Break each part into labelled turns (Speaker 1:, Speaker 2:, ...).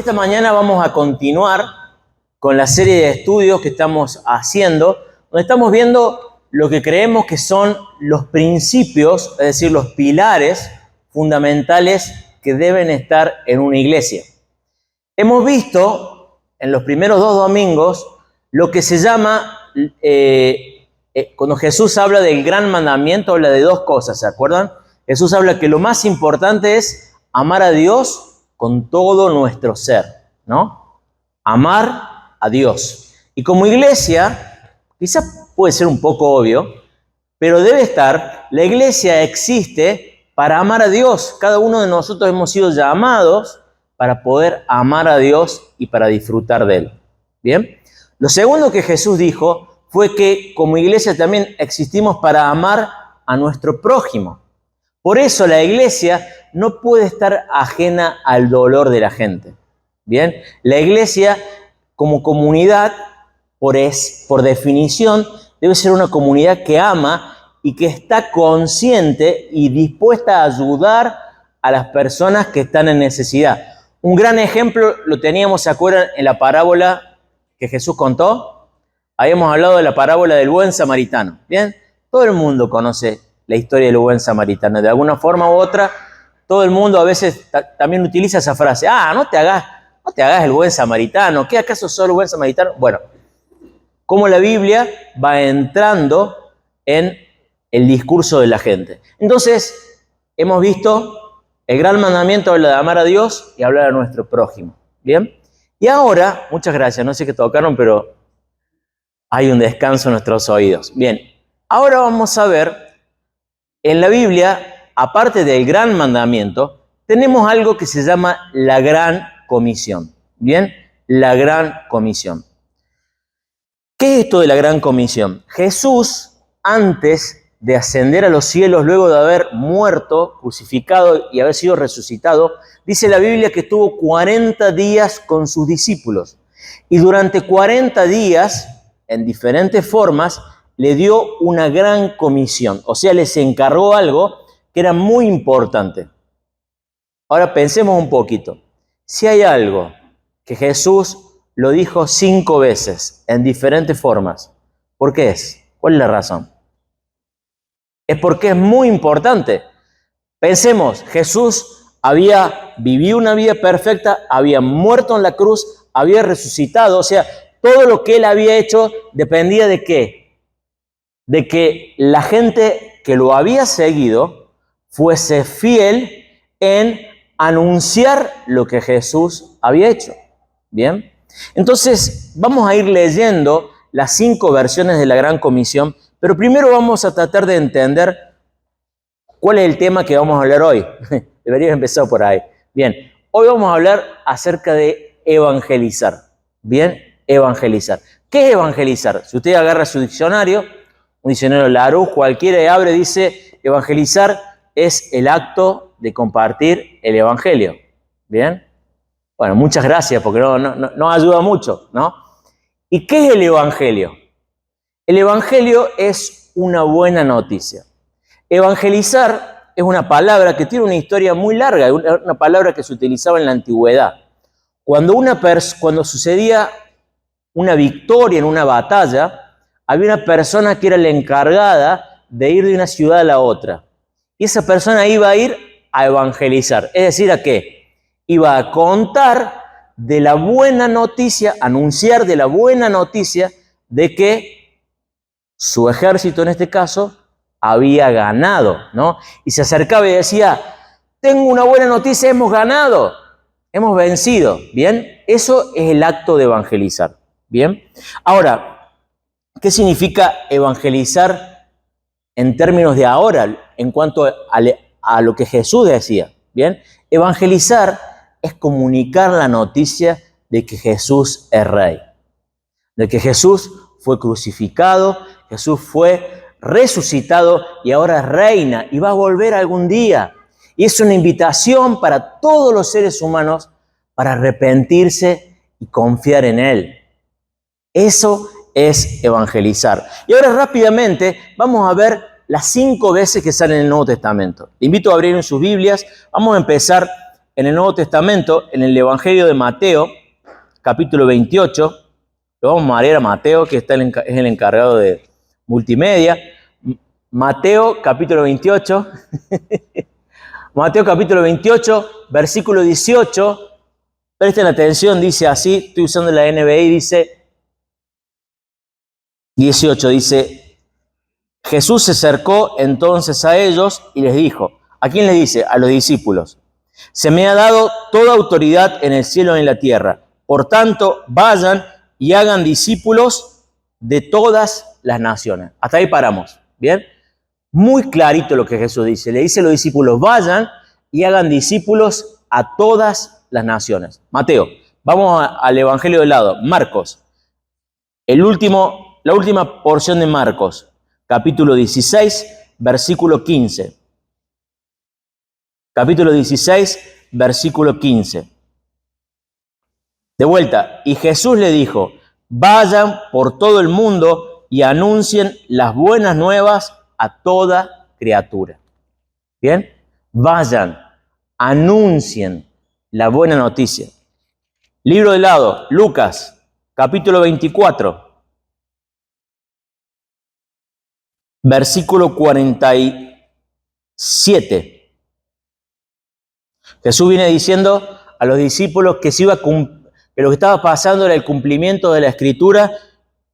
Speaker 1: esta mañana vamos a continuar con la serie de estudios que estamos haciendo, donde estamos viendo lo que creemos que son los principios, es decir, los pilares fundamentales que deben estar en una iglesia. Hemos visto en los primeros 2 domingos lo que se llama, cuando Jesús habla del gran mandamiento, habla de 2 cosas, ¿se acuerdan? Jesús habla que lo más importante es amar a Dios con todo nuestro ser, ¿no? Amar a Dios. Y como iglesia, quizás puede ser un poco obvio, pero debe estar, la iglesia existe para amar a Dios. Cada uno de nosotros hemos sido llamados para poder amar a Dios y para disfrutar de Él. ¿Bien? Lo segundo que Jesús dijo fue que como iglesia también existimos para amar a nuestro prójimo. Por eso la iglesia no puede estar ajena al dolor de la gente. ¿Bien? La iglesia como comunidad, por definición, debe ser una comunidad que ama y que está consciente y dispuesta a ayudar a las personas que están en necesidad. Un gran ejemplo lo teníamos, ¿se acuerdan? En la parábola que Jesús contó. Habíamos hablado de la parábola del buen samaritano. ¿Bien? Todo el mundo conoce la historia del buen samaritano. De alguna forma u otra, todo el mundo a veces también utiliza esa frase. No te hagas el buen samaritano. ¿Qué acaso soy el buen samaritano? Bueno, cómo la Biblia va entrando en el discurso de la gente. Entonces, hemos visto el gran mandamiento, habla de amar a Dios y hablar a nuestro prójimo. ¿Bien? Y ahora, muchas gracias, no sé qué tocaron, pero hay un descanso en nuestros oídos. Bien, ahora vamos a ver, en la Biblia, aparte del gran mandamiento, tenemos algo que se llama la gran comisión. ¿Bien? La gran comisión. ¿Qué es esto de la gran comisión? Jesús, antes de ascender a los cielos, luego de haber muerto, crucificado y haber sido resucitado, dice la Biblia que estuvo 40 días con sus discípulos. Y durante 40 días, en diferentes formas, le dio una gran comisión. O sea, les encargó algo que era muy importante. Ahora pensemos un poquito. Si hay algo que Jesús lo dijo 5 veces en diferentes formas, ¿por qué es? ¿Cuál es la razón? Es porque es muy importante. Pensemos, Jesús había vivido una vida perfecta, había muerto en la cruz, había resucitado, o sea, todo lo que él había hecho dependía de ¿qué? De que la gente que lo había seguido fuese fiel en anunciar lo que Jesús había hecho. ¿Bien? Entonces, vamos a ir leyendo las 5 versiones de la Gran Comisión, pero primero vamos a tratar de entender cuál es el tema que vamos a hablar hoy. Debería empezar por ahí. Bien, hoy vamos a hablar acerca de evangelizar. ¿Bien? Evangelizar. ¿Qué es evangelizar? Si usted agarra su diccionario, un diccionario Larousse, cualquiera y abre, dice, evangelizar es el acto de compartir el evangelio. ¿Bien? Bueno, muchas gracias, porque no ayuda mucho, ¿no? ¿Y qué es el evangelio? El evangelio es una buena noticia. Evangelizar es una palabra que tiene una historia muy larga, una palabra que se utilizaba en la antigüedad. Cuando sucedía una victoria en una batalla, había una persona que era la encargada de ir de una ciudad a la otra. Y esa persona iba a ir a evangelizar. Es decir, ¿a qué? Iba a contar de la buena noticia, anunciar de la buena noticia de que su ejército, en este caso, había ganado, ¿no? Y se acercaba y decía, tengo una buena noticia, hemos ganado, hemos vencido. ¿Bien? Eso es el acto de evangelizar. ¿Bien? Ahora, ¿qué significa evangelizar en términos de ahora, en cuanto a lo que Jesús decía? ¿Bien? Evangelizar es comunicar la noticia de que Jesús es rey, de que Jesús fue crucificado, Jesús fue resucitado y ahora reina y va a volver algún día. Y es una invitación para todos los seres humanos para arrepentirse y confiar en Él. Eso es evangelizar. Y ahora rápidamente vamos a ver las 5 veces que sale en el Nuevo Testamento. Le invito a abrir en sus Biblias. Vamos a empezar en el Nuevo Testamento, en el Evangelio de Mateo, capítulo 28, lo vamos a leer a Mateo, que es el encargado de multimedia. Mateo, capítulo 28, Mateo, capítulo 28, versículo 18, presten atención, dice así, estoy usando la NBI, dice 18, dice, Jesús se acercó entonces a ellos y les dijo, ¿a quién les dice? A los discípulos. Se me ha dado toda autoridad en el cielo y en la tierra. Por tanto, vayan y hagan discípulos de todas las naciones. Hasta ahí paramos, ¿bien? Muy clarito lo que Jesús dice. Le dice a los discípulos, vayan y hagan discípulos a todas las naciones. Mateo, vamos al Evangelio del lado. Marcos, la última porción de Marcos, capítulo 16, versículo 15. Capítulo 16, versículo 15. De vuelta, y Jesús le dijo, vayan por todo el mundo y anuncien las buenas nuevas a toda criatura. ¿Bien? Vayan, anuncien la buena noticia. Libro de lado, Lucas, capítulo 24, versículo 47. Jesús viene diciendo a los discípulos que que lo que estaba pasando era el cumplimiento de la Escritura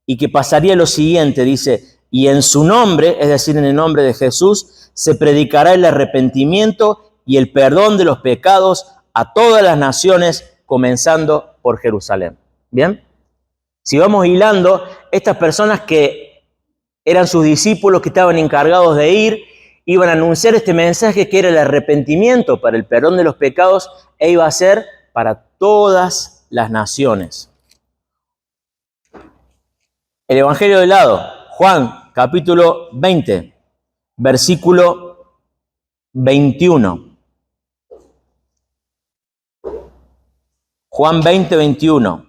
Speaker 1: y que pasaría lo siguiente, dice, y en su nombre, es decir, en el nombre de Jesús, se predicará el arrepentimiento y el perdón de los pecados a todas las naciones, comenzando por Jerusalén. ¿Bien? Si vamos hilando, estas personas que eran sus discípulos que estaban encargados de ir, iban a anunciar este mensaje que era el arrepentimiento para el perdón de los pecados e iba a ser para todas las naciones. El Evangelio del lado, Juan, capítulo 20, versículo 21. Juan 20, 21.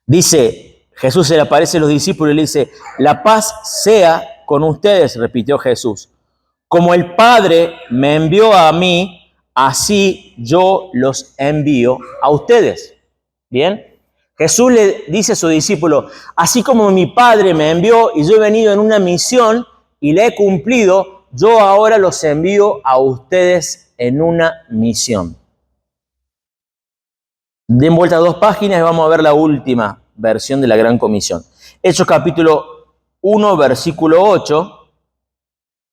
Speaker 1: Dice, Jesús se le aparece a los discípulos y le dice, la paz sea con ustedes, repitió Jesús. Como el Padre me envió a mí, así yo los envío a ustedes. ¿Bien? Jesús le dice a su discípulo, así como mi Padre me envió y yo he venido en una misión y la he cumplido, yo ahora los envío a ustedes en una misión. Den vuelta a 2 páginas y vamos a ver la última versión de la Gran Comisión. Hechos capítulo 1, versículo 8.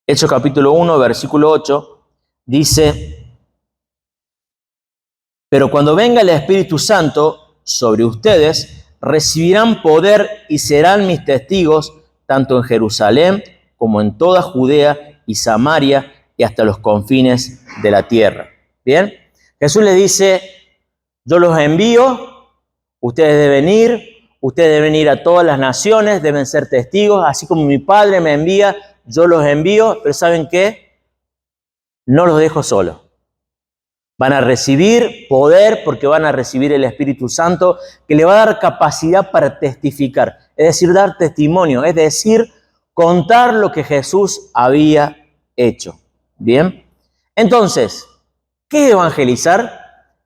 Speaker 1: Hechos capítulo 1, versículo 8, dice, pero cuando venga el Espíritu Santo sobre ustedes, recibirán poder y serán mis testigos, tanto en Jerusalén como en toda Judea y Samaria y hasta los confines de la tierra. ¿Bien? Jesús les dice, yo los envío, ustedes deben ir a todas las naciones, deben ser testigos, así como mi Padre me envía, yo los envío, pero ¿saben qué? No los dejo solos. Van a recibir poder porque van a recibir el Espíritu Santo que le va a dar capacidad para testificar, es decir, dar testimonio, es decir, contar lo que Jesús había hecho. ¿Bien? Entonces, ¿qué es evangelizar?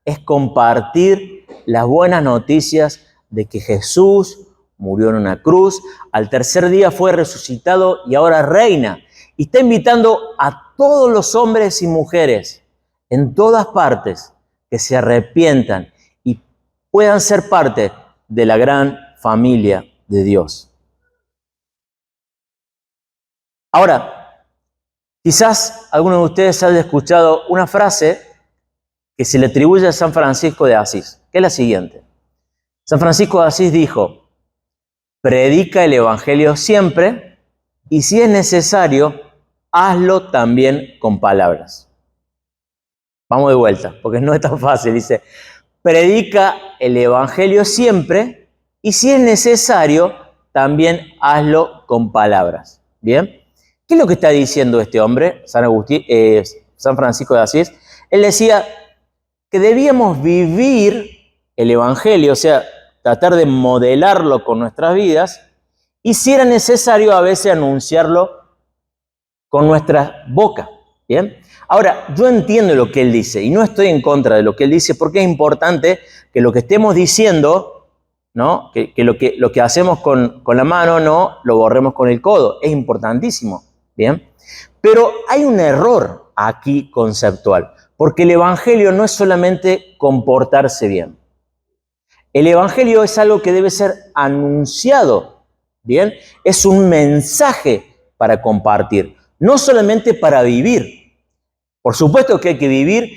Speaker 1: Es compartir las buenas noticias de que Jesús murió en una cruz, al tercer día fue resucitado y ahora reina. Y está invitando a todos los hombres y mujeres en todas partes que se arrepientan y puedan ser parte de la gran familia de Dios. Ahora, quizás algunos de ustedes hayan escuchado una frase que se le atribuye a San Francisco de Asís, que es la siguiente. San Francisco de Asís dijo, predica el Evangelio siempre y si es necesario, hazlo también con palabras. Vamos de vuelta, porque no es tan fácil. Dice, predica el Evangelio siempre y si es necesario, también hazlo con palabras. ¿Bien? ¿Qué es lo que está diciendo este hombre, San Francisco de Asís? Él decía que debíamos vivir el Evangelio, o sea, tratar de modelarlo con nuestras vidas y si era necesario a veces anunciarlo con nuestra boca. ¿Bien? Ahora, yo entiendo lo que él dice y no estoy en contra de lo que él dice porque es importante que lo que estemos diciendo, ¿no? Que lo que hacemos con la mano no lo borremos con el codo. Es importantísimo. ¿Bien? Pero hay un error aquí conceptual, porque el evangelio no es solamente comportarse bien. El evangelio es algo que debe ser anunciado, ¿bien? Es un mensaje para compartir, no solamente para vivir. Por supuesto que hay que vivir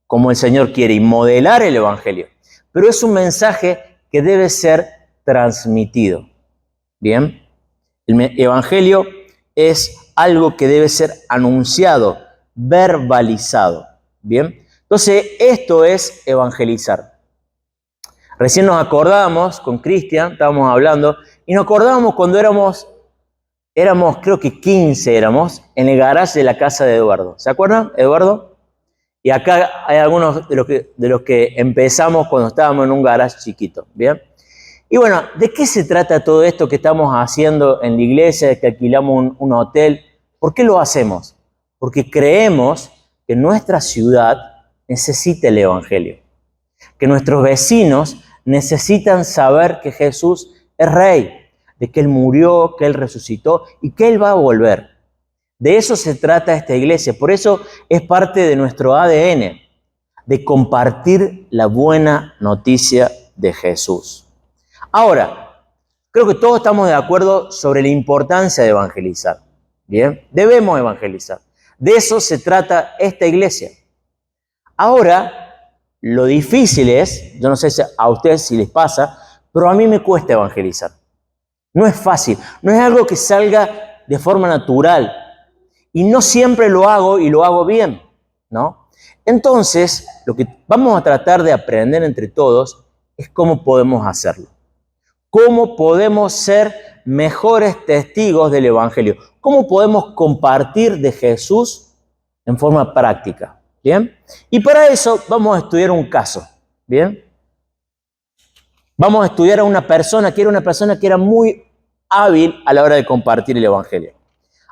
Speaker 1: como el Señor quiere y modelar el evangelio, pero es un mensaje que debe ser transmitido, ¿bien? El evangelio es algo que debe ser anunciado, verbalizado, ¿bien? Entonces, esto es evangelizar. Recién nos acordábamos con Cristian, estábamos hablando, y nos acordábamos cuando éramos creo que 15 éramos, en el garage de la casa de Eduardo. ¿Se acuerdan, Eduardo? Y acá hay algunos de los que empezamos cuando estábamos en un garage chiquito, ¿bien? Y bueno, ¿de qué se trata todo esto que estamos haciendo en la iglesia, que alquilamos un hotel? ¿Por qué lo hacemos? Porque creemos que nuestra ciudad necesita el evangelio, que nuestros vecinos necesitan saber que Jesús es rey, de que Él murió, que Él resucitó y que Él va a volver. De eso se trata esta iglesia. Por eso es parte de nuestro ADN, de compartir la buena noticia de Jesús. Ahora, creo que todos estamos de acuerdo sobre la importancia de evangelizar. Bien, debemos evangelizar. De eso se trata esta iglesia. Ahora, lo difícil es, yo no sé si a ustedes si les pasa, pero a mí me cuesta evangelizar. No es fácil, no es algo que salga de forma natural. Y no siempre lo hago y lo hago bien, ¿no? Entonces, lo que vamos a tratar de aprender entre todos es cómo podemos hacerlo. ¿Cómo podemos ser mejores testigos del evangelio? ¿Cómo podemos compartir de Jesús en forma práctica? ¿Bien? Y para eso vamos a estudiar un caso, ¿bien? Vamos a estudiar a una persona que era muy hábil a la hora de compartir el evangelio.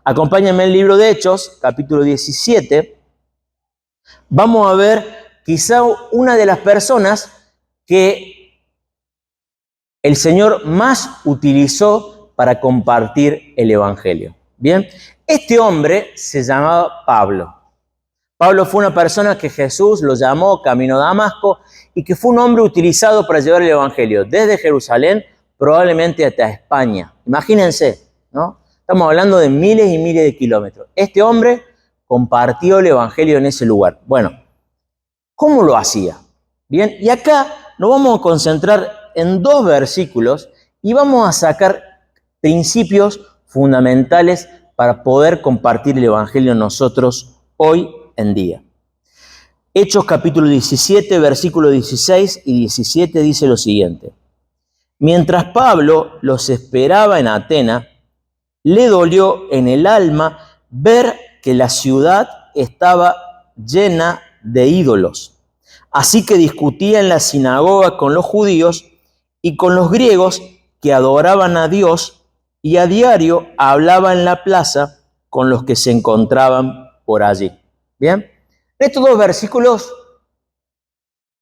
Speaker 1: Acompáñenme el libro de Hechos, capítulo 17. Vamos a ver quizá una de las personas que el Señor más utilizó para compartir el evangelio. Bien, este hombre se llamaba Pablo. Pablo fue una persona que Jesús lo llamó camino a Damasco y que fue un hombre utilizado para llevar el evangelio desde Jerusalén probablemente hasta España. Imagínense, ¿no? Estamos hablando de miles y miles de kilómetros. Este hombre compartió el evangelio en ese lugar. Bueno, ¿cómo lo hacía? Bien, y acá nos vamos a concentrar en 2 versículos y vamos a sacar principios fundamentales para poder compartir el evangelio nosotros hoy en día. Hechos capítulo 17, versículo 16 y 17 dice lo siguiente. Mientras Pablo los esperaba en Atenas, le dolió en el alma ver que la ciudad estaba llena de ídolos. Así que discutía en la sinagoga con los judíos y con los griegos que adoraban a Dios y a diario hablaba en la plaza con los que se encontraban por allí. Bien, en estos 2 versículos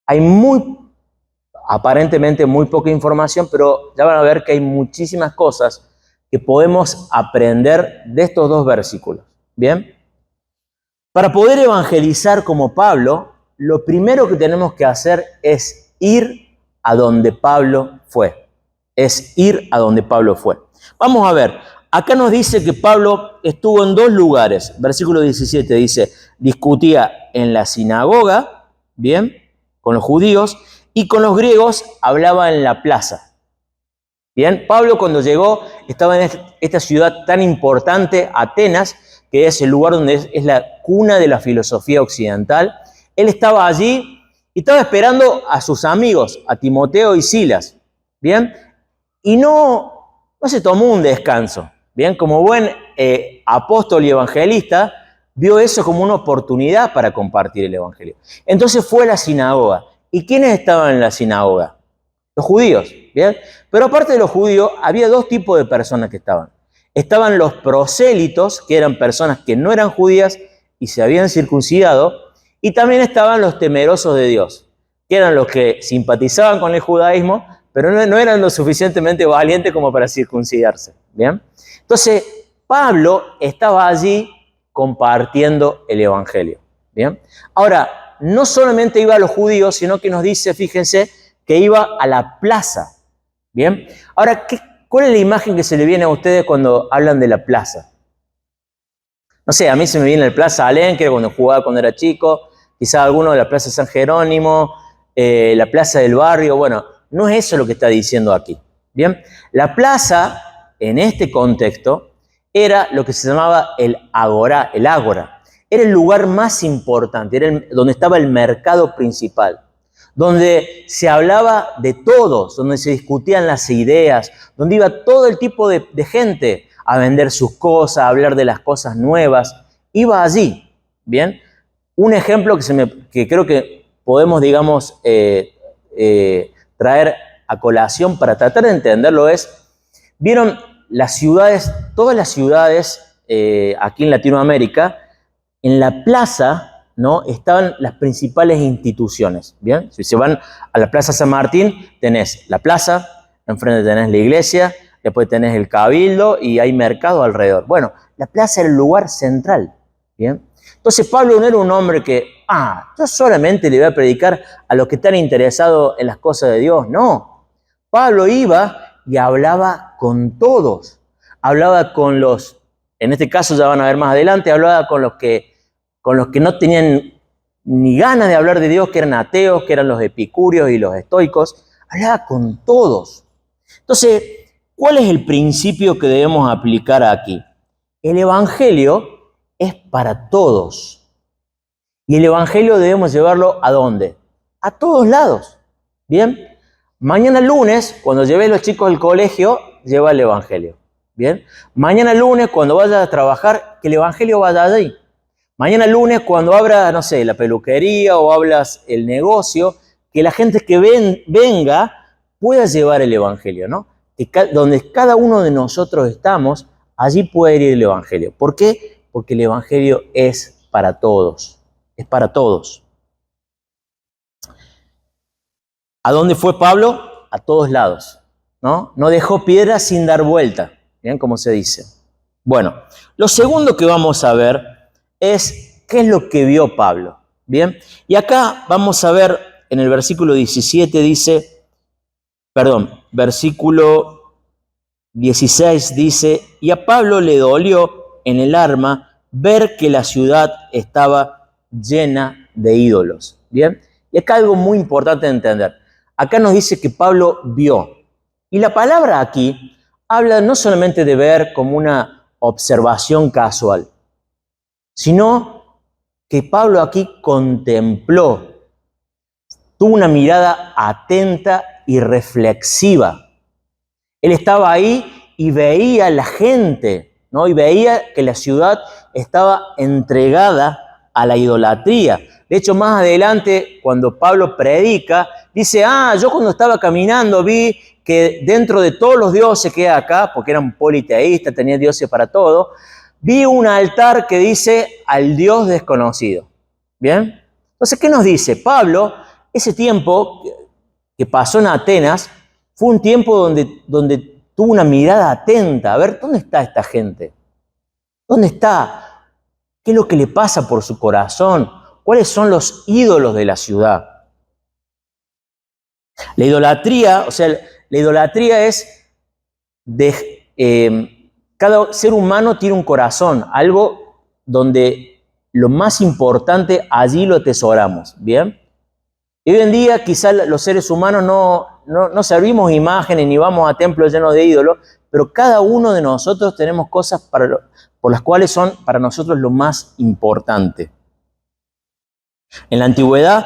Speaker 1: hay aparentemente muy poca información, pero ya van a ver que hay muchísimas cosas que podemos aprender de estos 2 versículos. Bien, para poder evangelizar como Pablo, lo primero que tenemos que hacer es ir a donde Pablo fue. Vamos a ver, acá nos dice que Pablo estuvo en 2 lugares. Versículo 17 dice, discutía en la sinagoga, bien, con los judíos, y con los griegos hablaba en la plaza. Bien, Pablo cuando llegó estaba en esta ciudad tan importante, Atenas, que es el lugar donde es la cuna de la filosofía occidental. Él estaba allí y estaba esperando a sus amigos, a Timoteo y Silas, ¿bien? Y no se tomó un descanso, ¿bien? Como buen apóstol y evangelista, vio eso como una oportunidad para compartir el evangelio. Entonces fue a la sinagoga. ¿Y quiénes estaban en la sinagoga? Los judíos, ¿bien? Pero aparte de los judíos, había 2 tipos de personas que estaban. Estaban los prosélitos, que eran personas que no eran judías, y se habían circuncidado, y también estaban los temerosos de Dios, que eran los que simpatizaban con el judaísmo, pero no eran lo suficientemente valientes como para circuncidarse. ¿Bien? Entonces, Pablo estaba allí compartiendo el evangelio. ¿Bien? Ahora, no solamente iba a los judíos, sino que nos dice, fíjense, que iba a la plaza. ¿Bien? Ahora, ¿cuál es la imagen que se le viene a ustedes cuando hablan de la plaza? No sé, a mí se me viene la Plaza Alén, que era cuando jugaba cuando era chico, quizás alguno de la Plaza San Jerónimo, la Plaza del Barrio. Bueno, no es eso lo que está diciendo aquí. Bien, la plaza, en este contexto, era lo que se llamaba el ágora. Era el lugar más importante, era donde estaba el mercado principal, donde se hablaba de todos, donde se discutían las ideas, donde iba todo el tipo de gente a vender sus cosas, a hablar de las cosas nuevas. Iba allí, ¿bien? Un ejemplo que creo que podemos, digamos, traer a colación para tratar de entenderlo es, ¿vieron las ciudades, todas las ciudades aquí en Latinoamérica, en la plaza, ¿no?, estaban las principales instituciones? ¿Bien? Si se van a la Plaza San Martín, tenés la plaza, enfrente tenés la iglesia, después tenés el cabildo y hay mercado alrededor. Bueno, la plaza era el lugar central. ¿Bien? Entonces Pablo no era un hombre que, yo solamente le voy a predicar a los que están interesados en las cosas de Dios. No. Pablo iba y hablaba con todos. Hablaba con los, en este caso ya van a ver más adelante, hablaba con los que no tenían ni ganas de hablar de Dios, que eran ateos, que eran los epicúreos y los estoicos. Hablaba con todos. Entonces, ¿cuál es el principio que debemos aplicar aquí? El evangelio es para todos. Y el evangelio debemos llevarlo ¿a dónde? A todos lados. ¿Bien? Mañana lunes, cuando lleves los chicos al colegio, lleva el evangelio. ¿Bien? Mañana lunes, cuando vayas a trabajar, que el evangelio vaya allí. Mañana lunes, cuando abras, no sé, la peluquería o hablas el negocio, que la gente que venga pueda llevar el evangelio, ¿no? Donde cada uno de nosotros estamos, allí puede ir el evangelio. ¿Por qué? Porque el evangelio es para todos. Es para todos. ¿A dónde fue Pablo? A todos lados, ¿no? No dejó piedra sin dar vuelta. ¿Bien? Como se dice. Bueno, lo segundo que vamos a ver es qué es lo que vio Pablo. ¿Bien? Y acá vamos a ver en el versículo 17 versículo 16 dice, y a Pablo le dolió en el alma ver que la ciudad estaba llena de ídolos. ¿Bien? Y acá algo muy importante de entender. Acá nos dice que Pablo vio. Y la palabra aquí habla no solamente de ver como una observación casual, sino que Pablo aquí contempló, tuvo una mirada atenta y reflexiva. Él estaba ahí y veía a la gente, ¿no? Y veía que la ciudad estaba entregada a la idolatría. De hecho, más adelante, cuando Pablo predica, dice, yo cuando estaba caminando vi que dentro de todos los dioses que hay acá, porque eran politeístas, tenían dioses para todo, vi un altar que dice al Dios desconocido. ¿Bien? Entonces, ¿qué nos dice? Pablo, ese tiempo que pasó en Atenas, fue un tiempo donde tuvo una mirada atenta. A ver, ¿dónde está esta gente? ¿Dónde está? ¿Qué es lo que le pasa por su corazón? ¿Cuáles son los ídolos de la ciudad? La idolatría, la idolatría es cada ser humano tiene un corazón, algo donde lo más importante allí lo atesoramos, ¿bien? Y hoy en día quizás los seres humanos no servimos imágenes ni vamos a templos llenos de ídolos, pero cada uno de nosotros tenemos cosas por las cuales son para nosotros lo más importante. En la antigüedad,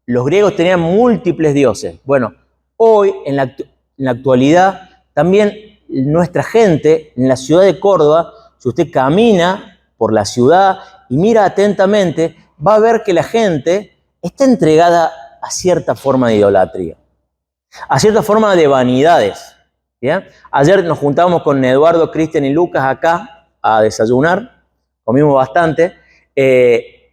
Speaker 1: los griegos tenían múltiples dioses. Bueno, hoy, en la actualidad, también nuestra gente, en la ciudad de Córdoba, si usted camina por la ciudad y mira atentamente, va a ver que la gente está entregada a cierta forma de idolatría, a cierta forma de vanidades. ¿Bien? Ayer nos juntamos con Eduardo, Cristian y Lucas acá a desayunar, comimos bastante,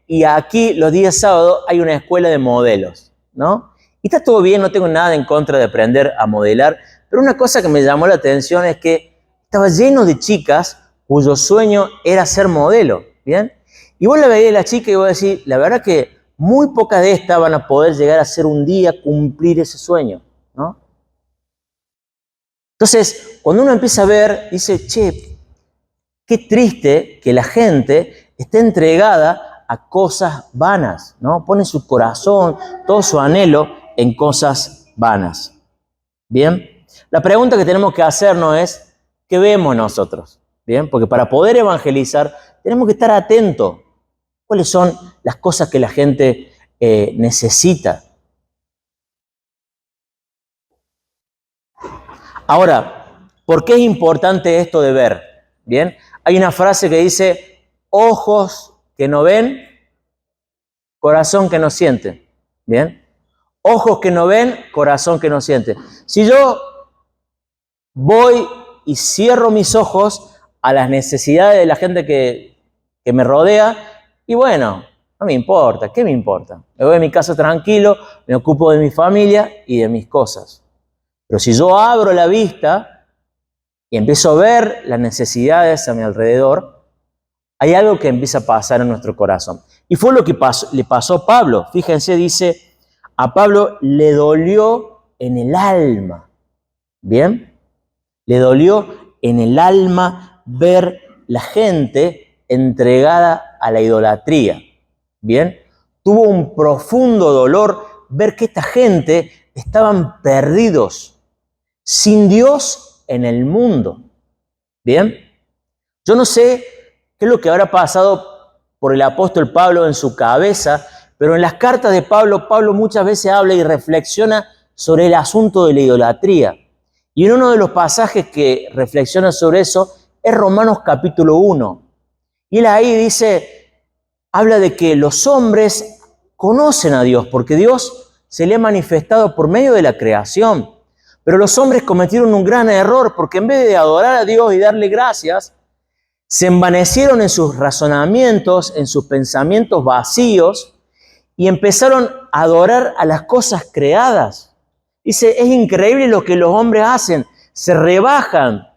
Speaker 1: Y aquí, los días sábados, hay una escuela de modelos, ¿no? Y está todo bien, no tengo nada en contra de aprender a modelar, pero una cosa que me llamó la atención es que estaba lleno de chicas cuyo sueño era ser modelo, ¿bien? Y vos la veías la chica y vos decís, la verdad que muy pocas de estas van a poder llegar a ser un día cumplir ese sueño, ¿no? Entonces, cuando uno empieza a ver, dice, che, qué triste que la gente esté entregada a cosas vanas, ¿no? Pone su corazón, todo su anhelo en cosas vanas. ¿Bien? La pregunta que tenemos que hacernos es, ¿qué vemos nosotros? ¿Bien? Porque para poder evangelizar tenemos que estar atentos. ¿Cuáles son las cosas que la gente necesita? Ahora, ¿por qué es importante esto de ver? ¿Bien? Hay una frase que dice, ojos que no ven, corazón que no siente. ¿Bien? Ojos que no ven, corazón que no siente. Si yo voy y cierro mis ojos a las necesidades de la gente que me rodea, y bueno, no me importa, ¿qué me importa? Me voy a mi casa tranquilo, me ocupo de mi familia y de mis cosas. Pero si yo abro la vista y empiezo a ver las necesidades a mi alrededor, hay algo que empieza a pasar en nuestro corazón. Y fue lo que le pasó a Pablo. Fíjense, dice, a Pablo le dolió en el alma. ¿Bien? Le dolió en el alma ver la gente entregada a la idolatría. ¿Bien? Tuvo un profundo dolor ver que esta gente estaban perdidos, sin Dios en el mundo. ¿Bien? Yo no sé qué es lo que habrá pasado por el apóstol Pablo en su cabeza, pero en las cartas de Pablo, Pablo muchas veces habla y reflexiona sobre el asunto de la idolatría. Y en uno de los pasajes que reflexiona sobre eso es Romanos capítulo 1. Y él ahí dice, habla de que los hombres conocen a Dios, porque Dios se le ha manifestado por medio de la creación. Pero los hombres cometieron un gran error, porque en vez de adorar a Dios y darle gracias, se envanecieron en sus razonamientos, en sus pensamientos vacíos, y empezaron a adorar a las cosas creadas. Dice, es increíble lo que los hombres hacen, se rebajan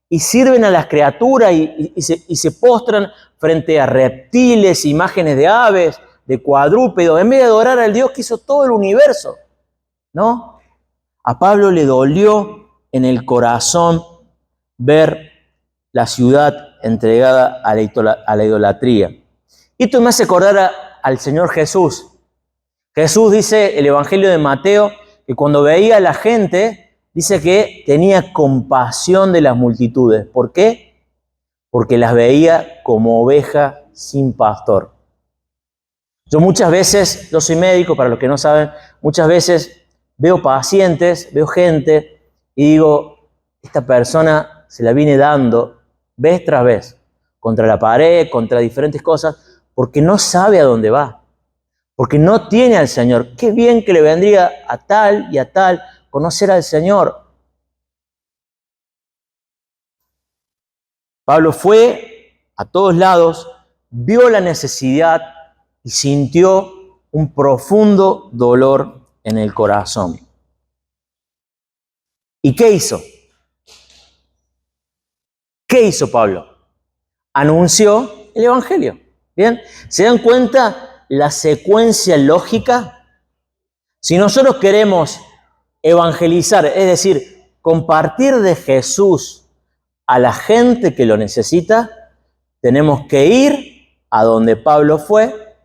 Speaker 1: y sirven a las criaturas y se postran frente a reptiles, imágenes de aves, de cuadrúpedos, en vez de adorar al Dios que hizo todo el universo, ¿no? A Pablo le dolió en el corazón ver la ciudad entregada a la idolatría. Y esto me hace acordar al Señor Jesús. Jesús dice, el Evangelio de Mateo, que cuando veía a la gente, dice que tenía compasión de las multitudes. ¿Por qué? Porque las veía como ovejas sin pastor. Yo muchas veces, yo soy médico, para los que no saben, muchas veces veo pacientes, veo gente y digo, esta persona se la viene dando vez tras vez, contra la pared, contra diferentes cosas, porque no sabe a dónde va, porque no tiene al Señor. Qué bien que le vendría a tal y a tal conocer al Señor. Pablo fue a todos lados, vio la necesidad y sintió un profundo dolor en el corazón. ¿Y qué hizo? ¿Qué hizo Pablo? Anunció el Evangelio. ¿Bien? ¿Se dan cuenta la secuencia lógica? Si nosotros queremos evangelizar, es decir, compartir de Jesús a la gente que lo necesita, tenemos que ir a donde Pablo fue,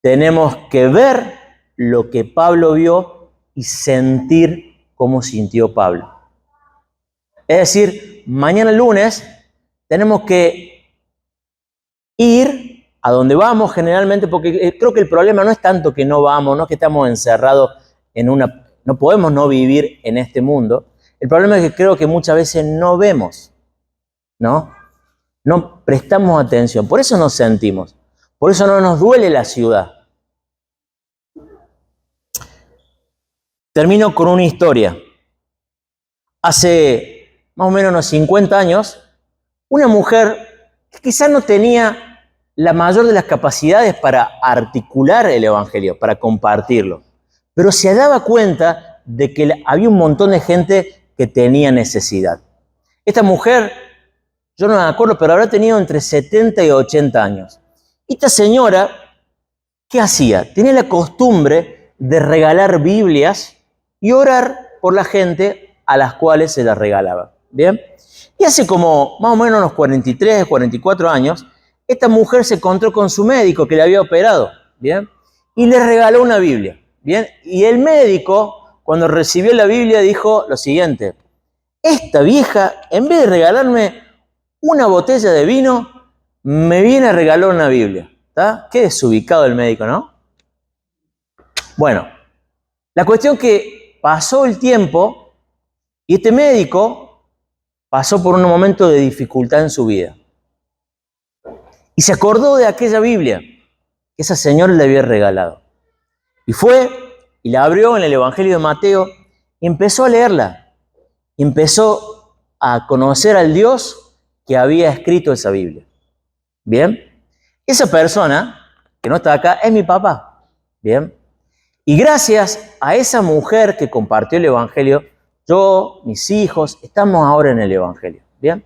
Speaker 1: tenemos que ver lo que Pablo vio y sentir cómo sintió Pablo. Es decir, mañana lunes tenemos que ir a donde vamos generalmente, porque creo que el problema no es tanto que no vamos, no es que estamos encerrados en no podemos no vivir en este mundo. El problema es que creo que muchas veces no vemos, ¿no? No prestamos atención, por eso nos sentimos, por eso no nos duele la ciudad. Termino con una historia. Hace más o menos unos 50 años, una mujer que quizás no tenía la mayor de las capacidades para articular el Evangelio, para compartirlo. Pero se daba cuenta de que había un montón de gente que tenía necesidad. Esta mujer, yo no me acuerdo, pero habrá tenido entre 70 y 80 años. Esta señora, ¿qué hacía? Tenía la costumbre de regalar Biblias y orar por la gente a las cuales se las regalaba. ¿Bien? Y hace como más o menos unos 43, 44 años, esta mujer se encontró con su médico que le había operado. ¿Bien? Y le regaló una Biblia. ¿Bien? Y el médico, cuando recibió la Biblia, dijo lo siguiente: esta vieja, en vez de regalarme una botella de vino, me viene a regalar una Biblia. ¿Está? Qué desubicado el médico, ¿no? Bueno, la cuestión que pasó el tiempo y este médico pasó por un momento de dificultad en su vida. Y se acordó de aquella Biblia que esa señora le había regalado. Y fue y la abrió en el Evangelio de Mateo y empezó a leerla. Y empezó a conocer al Dios que había escrito esa Biblia. ¿Bien? Esa persona, que no está acá, es mi papá. ¿Bien? Y gracias a esa mujer que compartió el Evangelio, yo, mis hijos, estamos ahora en el Evangelio. ¿Bien?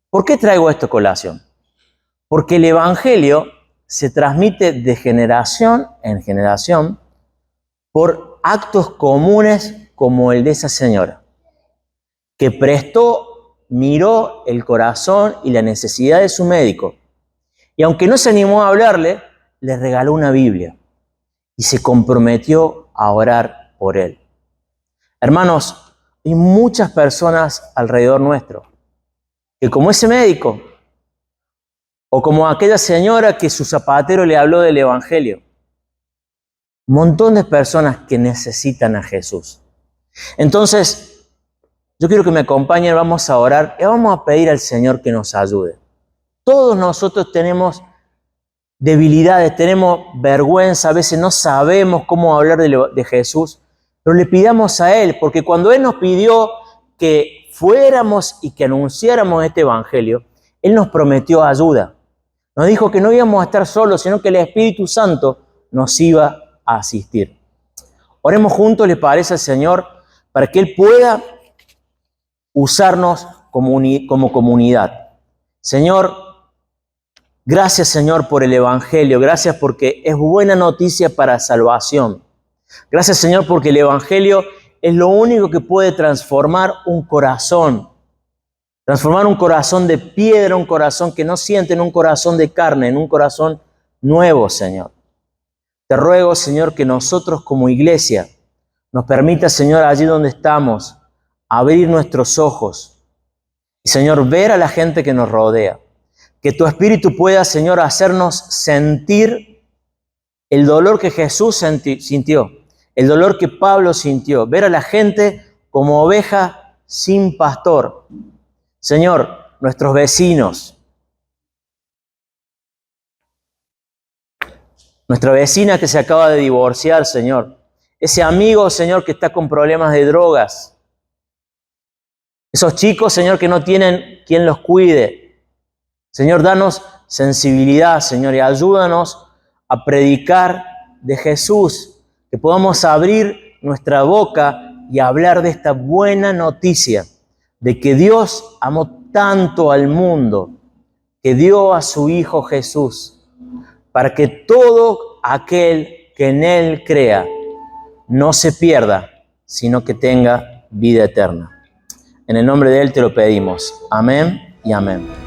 Speaker 1: ¿Por qué traigo esto a colación? Porque el Evangelio se transmite de generación en generación por actos comunes como el de esa señora, que miró el corazón y la necesidad de su médico. Y aunque no se animó a hablarle, le regaló una Biblia y se comprometió a orar por él. Hermanos, hay muchas personas alrededor nuestro que, como ese médico o como aquella señora que su zapatero le habló del Evangelio, un montón de personas que necesitan a Jesús. Entonces, yo quiero que me acompañen, vamos a orar y vamos a pedir al Señor que nos ayude. Todos nosotros tenemos debilidades, tenemos vergüenza, a veces no sabemos cómo hablar de Jesús, pero le pidamos a Él, porque cuando Él nos pidió que fuéramos y que anunciáramos este Evangelio, Él nos prometió ayuda. Nos dijo que no íbamos a estar solos, sino que el Espíritu Santo nos iba a asistir. Oremos juntos, ¿les parece al Señor? Para que Él pueda usarnos como comunidad. Señor, gracias, Señor, por el Evangelio. Gracias porque es buena noticia para salvación. Gracias, Señor, porque el Evangelio es lo único que puede transformar un corazón. Transformar un corazón de piedra, un corazón que no siente, en un corazón de carne, en un corazón nuevo, Señor. Te ruego, Señor, que nosotros como iglesia nos permita, Señor, allí donde estamos, abrir nuestros ojos y, Señor, ver a la gente que nos rodea. Que tu Espíritu pueda, Señor, hacernos sentir el dolor que Jesús sintió, el dolor que Pablo sintió, ver a la gente como oveja sin pastor. Señor, nuestros vecinos, nuestra vecina que se acaba de divorciar, Señor, ese amigo, Señor, que está con problemas de drogas, esos chicos, Señor, que no tienen quien los cuide. Señor, danos sensibilidad, Señor, y ayúdanos a predicar de Jesús, que podamos abrir nuestra boca y hablar de esta buena noticia, de que Dios amó tanto al mundo, que dio a su Hijo Jesús, para que todo aquel que en Él crea no se pierda, sino que tenga vida eterna. En el nombre de Él te lo pedimos. Amén y amén.